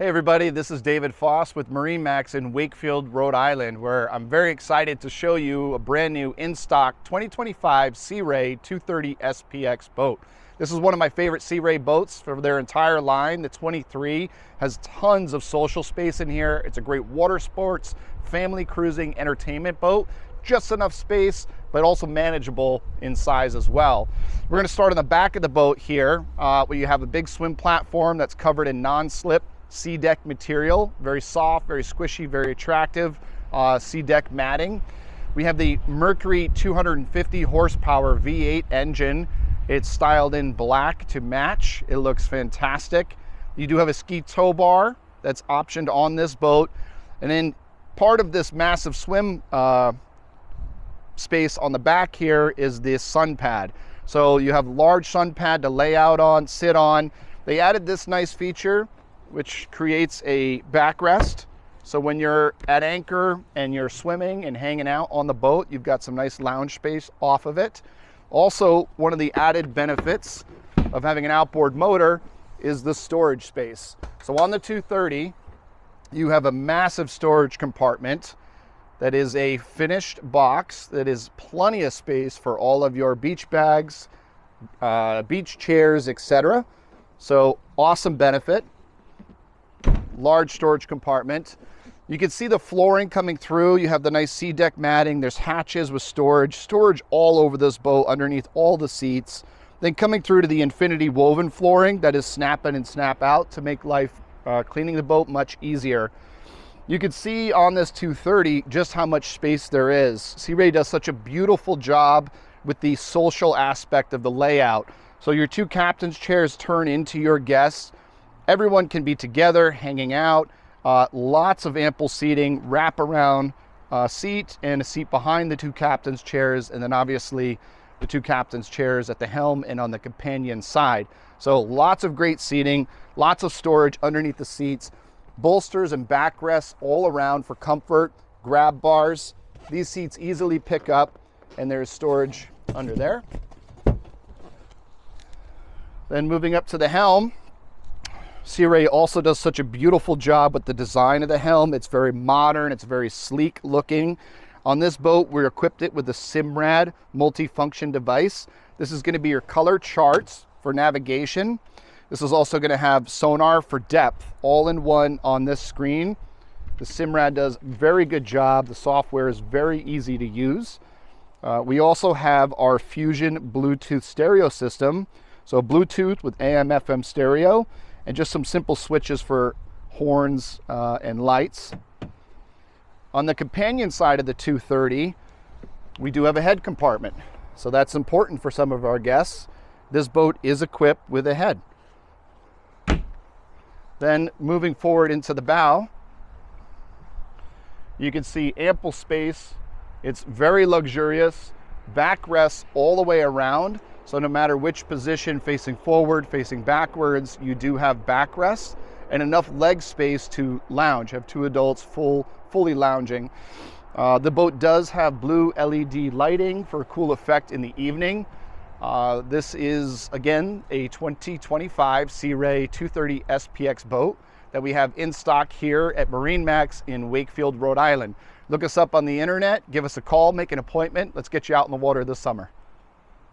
Hey everybody, this is David Foss with MarineMax in Wakefield, Rhode Island, where I'm very excited to show you a brand new in-stock 2025 Sea Ray 230 SPX boat. This is one of my favorite Sea Ray boats for their entire line. The 23 has tons of social space in here. It's a great water sports, family cruising, entertainment boat. Just enough space, but also manageable in size as well. We're going to start on the back of the boat here, where you have a big swim platform that's covered in non-slip sea deck material, very soft, very squishy, very attractive sea deck matting. We have the Mercury 250 horsepower V8 engine. It's styled in black to match. It looks fantastic. You do have a ski tow bar that's optioned on this boat. And then part of this massive swim space on the back here is this sun pad. So you have large sun pad to lay out on, sit on. They added this nice feature which creates a backrest. So when you're at anchor and you're swimming and hanging out on the boat, you've got some nice lounge space off of it. Also, one of the added benefits of having an outboard motor is the storage space. So on the 230, you have a massive storage compartment that is a finished box that is plenty of space for all of your beach bags, beach chairs, etc. So awesome benefit. Large storage compartment. You can see the flooring coming through. You have the nice sea deck matting. There's hatches with storage all over this boat underneath all the seats. Then coming through to the infinity woven flooring that is snap in and snap out to make life cleaning the boat much easier. You can see on this 230 just how much space there is. Sea Ray does such a beautiful job with the social aspect of the layout. So your two captain's chairs turn into your guests. Everyone can be together, hanging out, lots of ample seating, wrap around seat and a seat behind the two captain's chairs, and then obviously the two captain's chairs at the helm and on the companion side. So lots of great seating, lots of storage underneath the seats, bolsters and backrests all around for comfort, grab bars. These seats easily pick up, and there's storage under there. Then moving up to the helm, Sea Ray also does such a beautiful job with the design of the helm. It's very modern, it's very sleek looking. On this boat, we're equipped it with the Simrad multifunction device. This is going to be your color charts for navigation. This is also going to have sonar for depth, all in one on this screen. The Simrad does a very good job. The software is very easy to use. We also have our Fusion Bluetooth stereo system. So Bluetooth with AM, FM stereo, and just some simple switches for horns and lights. On the companion side of the 230, we do have a head compartment. So that's important for some of our guests. This boat is equipped with a head. Then moving forward into the bow, you can see ample space. It's very luxurious, backrests all the way around. So no matter which position, facing forward, facing backwards, you do have backrests and enough leg space to lounge. Have two adults fully lounging. The boat does have blue LED lighting for a cool effect in the evening. This is, again, a 2025 Sea Ray 230 SPX boat that we have in stock here at MarineMax in Wakefield, Rhode Island. Look us up on the internet, give us a call, make an appointment. Let's get you out in the water this summer.